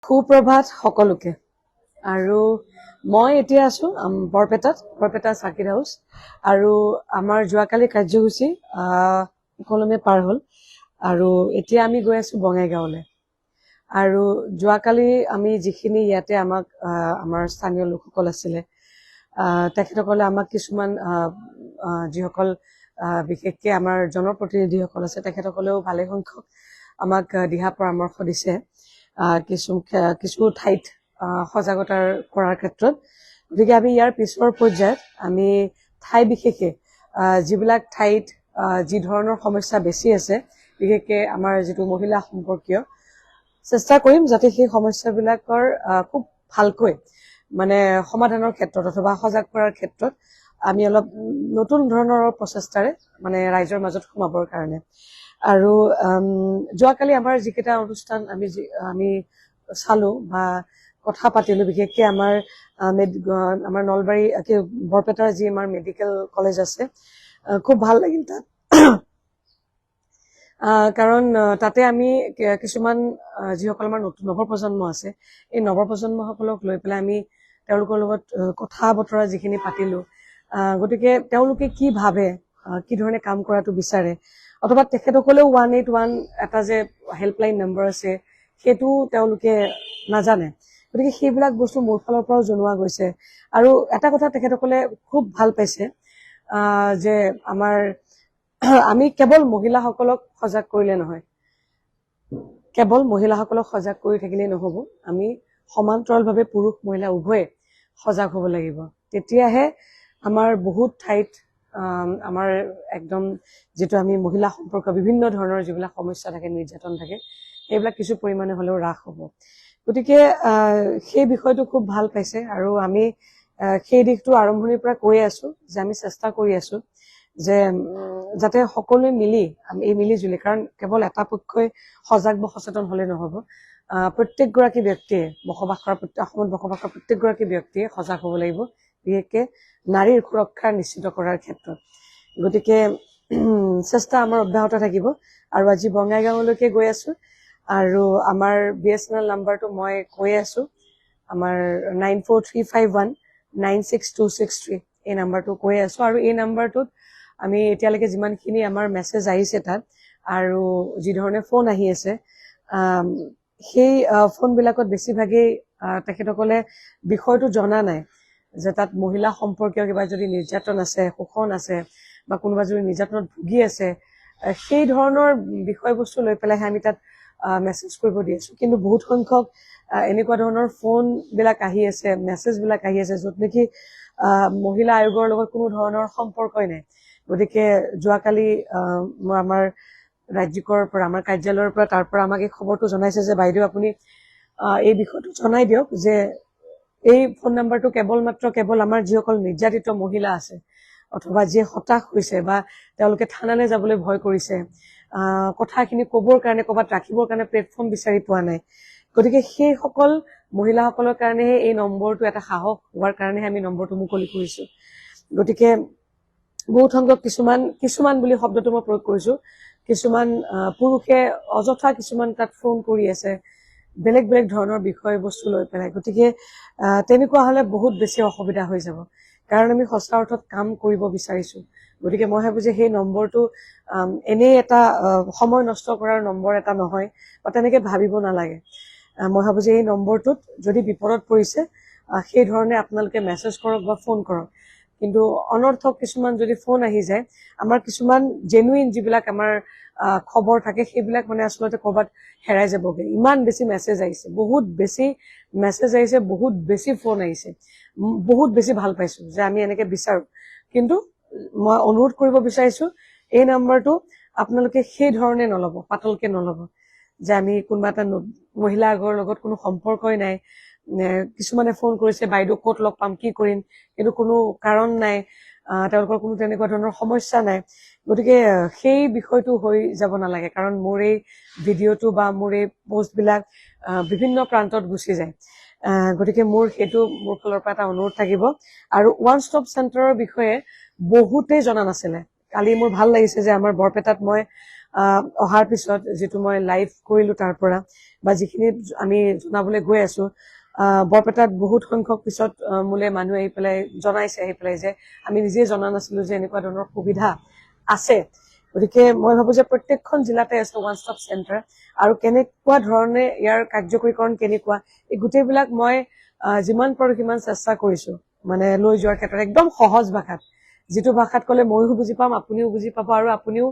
সুপ্ৰভাত সকলোকে আৰু মই এতিয়া আছো বৰপেটা চাৰ্কিট হাউচ আৰু আমাৰ যোৱাকালি কাৰ্যসূচী সকলোমে পাৰ হ'ল আৰু এতিয়া আমি গৈ আছো বঙাইগাঁৱলৈ আৰু যোৱাকালি আমি যিখিনি ইয়াতে আমাক আমাৰ স্থানীয় লোকসকল আছিলে তেখেতসকলে আমাক কিছুমান যিসকল বিশেষকৈ আমাৰ জনপ্ৰতিনিধিসকল আছে তেখেতসকলেও ভালে সংখ্যক আমাক দিহা পৰামৰ্শ দিছে কিছু ঠাইত সজাগতাৰ কৰাৰ ক্ষেত্ৰত গতিকে আমি ইয়াৰ পিছৰ পৰ্যায়ত আমি ঠাই বিশেষে যিবিলাক ঠাইত যি ধৰণৰ সমস্যা বেছি আছে বিশেষকৈ আমাৰ যিটো মহিলা সম্পৰ্কীয় চেষ্টা কৰিম যাতে সেই সমস্যাবিলাকৰ খুব ভালকৈ মানে সমাধানৰ ক্ষেত্ৰত অথবা সজাগ কৰাৰ ক্ষেত্ৰত আমি অলপ নতুন ধৰণৰ প্ৰচেষ্টাৰে মানে ৰাইজৰ মাজত সোমাবৰ কাৰণে আৰু যোৱাকালি আমাৰ যিকেইটা অনুষ্ঠান আমি চালো বা কথা পাতিলো বিশেষকৈ আমাৰ নলবাৰী বৰপেটাৰ যি আমাৰ মেডিকেল কলেজ আছে খুব ভাল লাগিল তাত কাৰণ তাতে আমি কিছুমান যিসকল আমাৰ নৱপ্ৰজন্ম আছে এই নৱপ্ৰজন্মসকলক লৈ পেলাই আমি তেওঁলোকৰ লগত কথা বতৰা যিখিনি পাতিলো গতিকে তেওঁলোকে কি ভাবে কি ধৰণে কাম কৰাটো বিচাৰে অথবা তেখেতসকলেও 181 এটা যে হেল্পলাইন নম্বৰ আছে সেইটো তেওঁলোকে নাজানে গতিকে সেইবিলাক বস্তু মোৰ ফালৰ পৰাও জনোৱা গৈছে আৰু এটা কথা তেখেতসকলে খুব ভাল পাইছে যে আমি কেৱল মহিলাসকলক সজাগ কৰিলে নহয় কেৱল মহিলাসকলক সজাগ কৰি থাকিলেই নহব আমি সমান্তৰালভাৱে পুৰুষ মহিলা উভয়ে সজাগ হ'ব লাগিব তেতিয়াহে আমাৰ বহুত ঠাইত আমাৰ একদম যেটো আমি মহিলা সম্পৰ্ক বিভিন্ন ধৰণৰ যিবিলাক সমস্যা থাকে নিৰ্যাতন থাকে সেইবিলাক কিছু পৰিমাণে হলেও হ্ৰাস হ'ব গতিকে সেই বিষয়টো খুব ভাল পাইছে আৰু আমি সেই দিশটো আৰম্ভণিৰ পৰা কৈ আছো যে আমি চেষ্টা কৰি আছো যে যাতে সকলোৱে মিলি জুলি কাৰণ কেৱল এটা পক্ষই সজাগ বা সচেতন হলে নহব প্ৰত্যেকগৰাকী ব্যক্তিয়ে অসমত বসবাস কৰা প্ৰত্যেকগৰাকী ব্যক্তিয়ে সজাগ হ'ব লাগিব বিশেষকৈ নাৰীৰ সুৰক্ষা নিশ্চিত কৰাৰ ক্ষেত্ৰত গতিকে চেষ্টা আমাৰ অব্যাহত থাকিব আৰু আজি বঙাইগাঁৱলৈকে গৈ আছো আৰু আমাৰ BSNL নাম্বাৰটো মই কৈ আছো আমাৰ 9435196263 এই নাম্বাৰটো কৈ আছো আৰু এই নাম্বাৰটোত আমি এতিয়ালৈকে যিমানখিনি আমাৰ মেছেজ আহিছে তাত আৰু যি ধৰণে ফোন আহি আছে সেই ফোনবিলাকত বেছিভাগেই তেখেতসকলে বিষয়টো জনা নাই যে তাত মহিলা সম্পৰ্কীয় কিবা যদি নিৰ্যাতন আছে শোষণ আছে বা কোনোবা যদি নিৰ্যাতনত ভুগি আছে সেই ধৰণৰ বিষয়বস্তু লৈ পেলাইহে আমি তাত মেছেজ কৰিব দি আছো কিন্তু বহুত সংখ্যক এনেকুৱা ধৰণৰ ফোনবিলাক আহি আছে মেছেজবিলাক আহি আছে য'ত নেকি মহিলা আয়োগৰ লগত কোনো ধৰণৰ সম্পৰ্কই নাই গতিকে যোৱাকালি মই আমাৰ ৰাজ্যিকৰ পৰা আমাৰ কাৰ্যালয়ৰ পৰা তাৰ পৰা আমাক এই খবৰটো জনাইছে যে বাইদেউ আপুনি এই বিষয়টো জনাই দিয়ক যে এই ফোন নাম্বাৰটো কেৱল আমাৰ যিসকল নিৰ্যাতিত মহিলা আছে অথবা যিয়ে হতাশ হৈছে বা তেওঁলোকে থানালৈ যাবলৈ ভয় কৰিছে কথাখিনি ক'বৰ কাৰণে ক'ৰবাত ৰাখিবৰ কাৰণে প্লেটফৰ্ম বিচাৰি পোৱা নাই গতিকে সেইসকল মহিলাসকলৰ কাৰণেহে এই নম্বৰটো এটা সাহস হোৱাৰ কাৰণেহে আমি নম্বৰটো মুকলি কৰিছো গতিকে বহুত সংখ্যক কিছুমান বুলি শব্দটো মই প্ৰয়োগ কৰিছো কিছুমান পুৰুষে অযথা কিছুমান তাত ফোন কৰি আছে বেলেগ ধৰণৰ বিষয়বস্তু লৈ পেলাই গতিকে তেনেকুৱা হলে বহুত বেছি অসুবিধা হৈ যাব কাৰণ আমি সঁচা অৰ্থত কাম কৰিব বিচাৰিছো গতিকে মই ভাবো যে সেই নম্বৰটো এনেই এটা সময় নষ্ট কৰাৰ নম্বৰ এটা নহয় বা তেনেকে ভাবিব নালাগে মই ভাবো যে এই নম্বৰটোত যদি বিপদত পৰিছে সেই ধৰণে আপোনালোকে মেছেজ কৰক বা ফোন কৰক কিন্তু অনৰ্থক কিছুমান যদি ফোন আহি যায় আমাৰ কিছুমান জেনুইন যিবিলাক আমাৰ খবৰ থাকে সেইবিলাক মানে আচলতে ক'ৰবাত হেৰাই যাবগে ইমান বেছি মেছেজ আহিছে বহুত বেছি ফোন আহিছে বহুত বেছি ভাল পাইছো যে আমি এনেকে বিচাৰো কিন্তু মই অনুৰোধ কৰিব বিচাৰিছো এই নাম্বাৰটো আপোনালোকে সেই ধৰণে নলব পাতলকে নলব যে আমি কোনোবা এটা মহিলা আগৰ লগত কোনো সম্পৰ্কই নাই কিছুমানে ফোন কৰিছে বাইদেউ ক'ত লগ পাম কি কৰিম কিন্তু কোনো কাৰণ নাই তেওঁলোকৰ কোনো তেনেকুৱা ধৰণৰ সমস্যা নাই গতিকে সেই বিষয়টো হৈ যাব নালাগে কাৰণ মোৰ এই ভিডিঅ'টো বা মোৰ এই পোষ্টবিলাক বিভিন্ন প্ৰান্তত গুচি যায় গতিকে মোৰ ফালৰ পৰা এটা অনুৰোধ থাকিব আৰু ওৱান ষ্টপ চেণ্টাৰৰ বিষয়ে বহুতেই জনা নাছিলে কালি মোৰ ভাল লাগিছে যে আমাৰ বৰপেটাত মই অহাৰ পিছত যেটো মই লাইভ কৰিলো তাৰ পৰা বা যিখিনি আমি জনাবলৈ গৈ আছো বৰপেটাত বহুত সংখ্যক পিছত মোলে মানুহ আহি পেলাই জনাইছে আহি পেলাই যে আমি নিজে জনা নাছিলো যে এনেকুৱা ধৰণৰ সুবিধা আছে গতিকে মই ভাবো যে প্ৰত্যেকখন জিলাতে আছে ওৱান ষ্টপ চেণ্টাৰ আৰু কেনেকুৱা ধৰণে ইয়াৰ কাৰ্যকৰীকৰণ কেনেকুৱা এই গোটেইবিলাক মই যিমান পাৰো সিমান চেষ্টা কৰিছো মানে লৈ যোৱাৰ ক্ষেত্ৰত একদম সহজ ভাষাত যিটো ভাষাত ক'লে মইও বুজি পাম আপুনিও বুজি পাব আৰু আপুনিও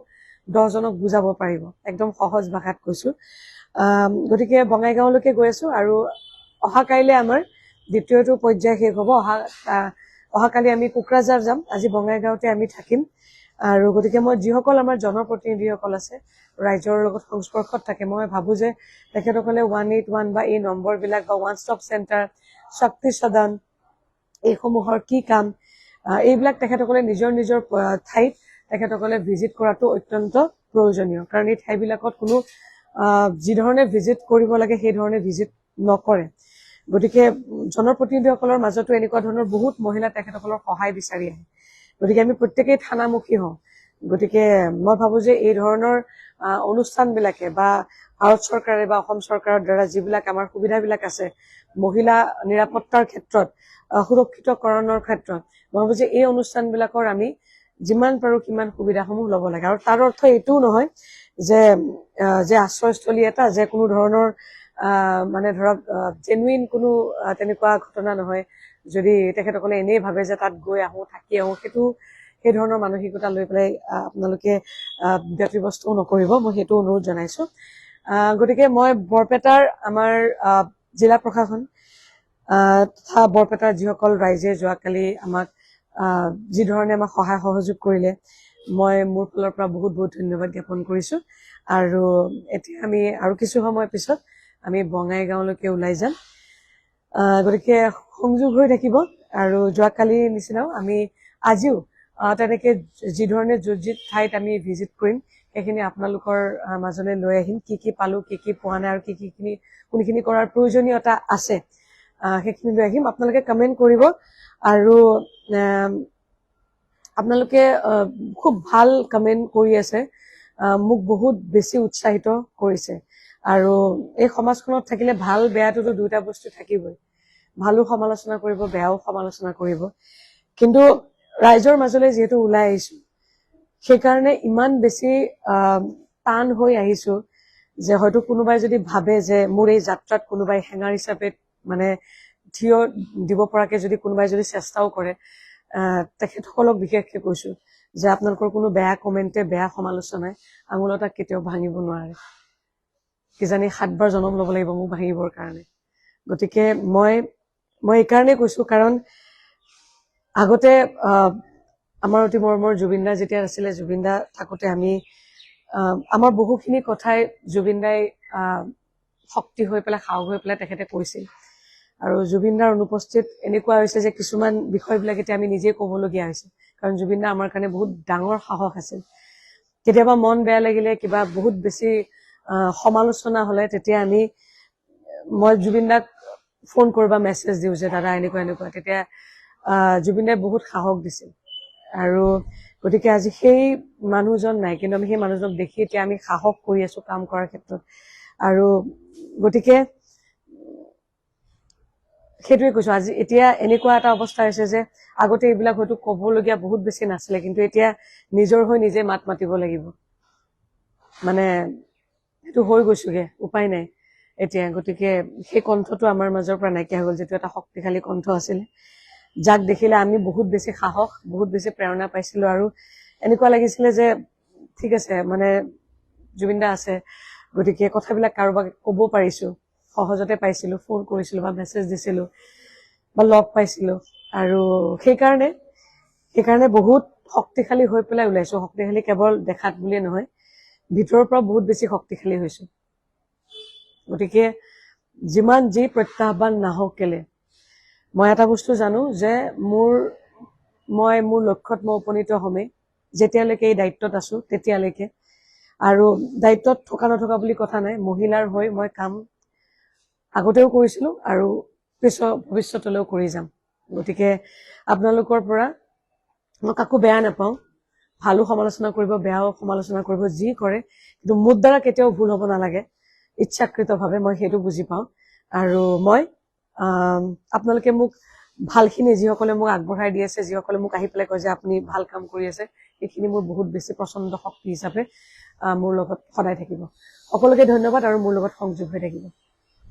10 জনক বুজাব পাৰিব একদম সহজ ভাষাত কৈছো গতিকে বঙাইগাঁওলৈকে গৈ আছো আৰু অহাকাইলে আমাৰ দ্বিতীয়টো পৰ্যায় শেষ হ'ব অহাকালি আমি কোকৰাঝাৰ যাম আজি বঙাইগাঁওতে আমি থাকিম আৰু গতিকে মই যিসকল আমাৰ জনপ্ৰতিনিধিসকল আছে ৰাইজৰ লগত সংস্পৰ্শত থাকে মই ভাবো যে তেখেতসকলে 181 বা এই নম্বৰবিলাক বা ওৱান ষ্টপ চেণ্টাৰ শক্তি সদন এইসমূহৰ কি কাম এইবিলাক তেখেতসকলে নিজৰ নিজৰ ঠাইত তেখেতসকলে ভিজিট কৰাটো অত্যন্ত প্ৰয়োজনীয় কাৰণ এই ঠাইবিলাকত কোনো যি ধৰণে ভিজিট কৰিব লাগে সেই ধৰণে ভিজিট নকৰে গতিকে জনপ্ৰতিনিধিসকলৰ মাজতো এনেকুৱা ধৰণৰ বহুত মহিলা তেখেতসকলৰ সহায় বিচাৰি আহে গতিকে আমি প্ৰত্যেকেই থানামুখী হওঁ গতিকে মই ভাবো যে এই ধৰণৰ অনুষ্ঠানবিলাকে বা ভাৰত চৰকাৰে বা অসম চৰকাৰৰ দ্বাৰা যিবিলাক আমাৰ সুবিধাবিলাক আছে মহিলা নিৰাপত্তাৰ ক্ষেত্ৰত সুৰক্ষিতকৰণৰ ক্ষেত্ৰত মই ভাবো যে এই অনুষ্ঠানবিলাকৰ আমি যিমান পাৰো কিমান সুবিধাসমূহ ল'ব লাগে আৰু তাৰ অৰ্থ এইটোও নহয় যে যে আশ্ৰয়স্থলী এটা যে কোনো ধৰণৰ মানে ধৰক জেনুইন কোনো তেনেকুৱা ঘটনা নহয় যদি তেখেতসকলে এনেই ভাবে যে তাত গৈ আহো থাকি আহো সেইটো সেই ধৰণৰ মানসিকতা লৈ পেলাই আপোনালোকে ব্যতিব্যস্তও নকৰিব মই সেইটো অনুৰোধ জনাইছো গতিকে মই বৰপেটাৰ আমাৰ জিলা প্ৰশাসন তথা বৰপেটাৰ যিসকল ৰাইজে যোৱাকালি আমাক যি ধৰণে আমাক সহায় সহযোগ কৰিলে মই মোৰ ফালৰ পৰা বহুত বহুত ধন্যবাদ জ্ঞাপন কৰিছো আৰু এতিয়া আমি আৰু কিছু সময় পিছত আমি বঙাইগাঁওলৈকে ওলাই যাম গতিকে সংযোগ হৈ থাকিব আৰু যোৱাকালিৰ নিচিনাও আমি আজিও তেনেকে যি ধৰণে যি ঠাইত আমি ভিজিট কৰিম সেইখিনি আপোনালোকৰ মাজলৈ লৈ আহিম কি পালো কি পোৱা নাই আৰু কোনখিনি কৰাৰ প্ৰয়োজনীয়তা আছে সেইখিনি লৈ আহিম আপোনালোকে কমেণ্ট কৰিব আৰু আপোনালোকে খুব ভাল কমেণ্ট কৰি আছে মোক বহুত বেছি উৎসাহিত কৰিছে আৰু এই সমাজখনত থাকিলে ভাল বেয়াটোতো দুটা বস্তু থাকিবই ভালো সমালোচনা কৰিব বেয়াও সমালোচনা কৰিব কিন্তু ৰাইজৰ মাজলৈ যিহেতু ওলাই আহিছো সেইকাৰণে ইমান বেছি টান হৈ আহিছো যে হয়তো কোনোবাই যদি ভাবে যে মোৰ এই যাত্ৰাত কোনোবাই হেঙাৰ হিচাপে মানে থিয় দিব পৰাকে যদি কোনোবাই যদি চেষ্টাও কৰে তেখেতসকলক বিশেষকৈ কৈছো যে আপোনালোকৰ কোনো বেয়া কমেণ্টে বেয়া সমালোচনাই আঙুল এটা কেতিয়াও ভাঙিব নোৱাৰে কিজানি 7 বাৰ জন্ম ল'ব লাগিব মোক ভাঙিবৰ কাৰণে গতিকে মই এইকাৰণে কৈছো কাৰণ আগতে আমাৰ অতি মৰমৰ জুবিনদা যেতিয়া আছিলে জুবিনদা থাকোতে আমি আমাৰ বহুখিনি কথাই জুবিনদাই শক্তি হৈ পেলাই সাহস হৈ পেলাই তেখেতে কৈছিল আৰু জুবিনদাৰ অনুপস্থিত এনেকুৱা হৈছে যে কিছুমান বিষয়বিলাক এতিয়া আমি নিজে ক'বলগীয়া হৈছে কাৰণ জুবিনদা আমাৰ কাৰণে বহুত ডাঙৰ সাহস আছিল কেতিয়াবা মন বেয়া লাগিলে কিবা বহুত বেছি সমালোচনা হলে তেতিয়া মই জুবিনদাক ফোন কৰিবা মেছেজ দিওঁ যে দাদা এনেকুৱা তেতিয়া জুবিনদাই বহুত সাহস দিছিল আৰু গতিকে আজি সেই মানুহজন নাই কিন্তু আমি সেই মানুহজনক দেখি এতিয়া আমি সাহস কৰি আছো কাম কৰাৰ ক্ষেত্ৰত আৰু গতিকে সেইটোৱে কৈছো আজি এতিয়া এনেকুৱা এটা অৱস্থা হৈছে যে আগতে এইবিলাক হয়তো ক'বলগীয়া বহুত বেছি নাছিলে কিন্তু এতিয়া নিজৰ হৈ নিজে মাত মাতিব লাগিব মানে সেইটো হৈ গৈছোগে উপায় নাই এতিয়া গতিকে সেই কণ্ঠটো আমাৰ মাজৰ পৰা নাইকিয়া হৈ গ'ল যিটো এটা শক্তিশালী কণ্ঠ আছিল যাক দেখিলে আমি বহুত বেছি সাহস বহুত বেছি প্ৰেৰণা পাইছিলো আৰু এনেকুৱা লাগিছিলে যে ঠিক আছে মানে জুবিনদা আছে গতিকে কথাবিলাক কাৰোবাক ক'ব পাৰিছো সহজতে পাইছিলো ফোন কৰিছিলো বা মেছেজ দিছিলো বা লগ পাইছিলো আৰু সেইকাৰণে বহুত শক্তিশালী হৈ পেলাই ওলাইছো শক্তিশালী কেৱল দেখাত বুলিয়ে নহয় ভিতৰৰ পৰা বহুত বেছি শক্তিশালী হৈছো গতিকে যিমান যি প্ৰত্যাহ্বান নাহক কেলে মই এটা বস্তু জানো যে মোৰ লক্ষ্যত মই উপনীত হমেই যেতিয়ালৈকে এই দায়িত্বত আছো তেতিয়ালৈকে আৰু দায়িত্বত থকা নথকা বুলি কথা নাই মহিলাৰ হৈ মই কাম আগতেও কৰিছিলো আৰু ভৱিষ্যতলৈও কৰি যাম গতিকে আপোনালোকৰ পৰা মই কাকো বেয়া নাপাওঁ ভালো সমালোচনা কৰিব, বেয়াও সমালোচনা কৰিব, যি কৰে, কিন্তু মোৰ দ্বাৰা কেতিয়াও ভুল হ'ব নালাগে ইচ্ছাকৃতভাৱে। মই সেইটো বুজি পাওঁ। আৰু মই আপোনালোকে মোক ভালখিনি যিসকলে মোক আগবঢ়াই দি আছে, যিসকলে মোক আহি পেলাই কয় যে আপুনি ভাল কাম কৰি আছে, সেইখিনি মোৰ বহুত বেছি প্ৰচণ্ড শক্তি হিচাপে মোৰ লগত সদায় থাকিব। সকলোকে ধন্যবাদ আৰু মোৰ লগত সংযোগ হৈ থাকিব।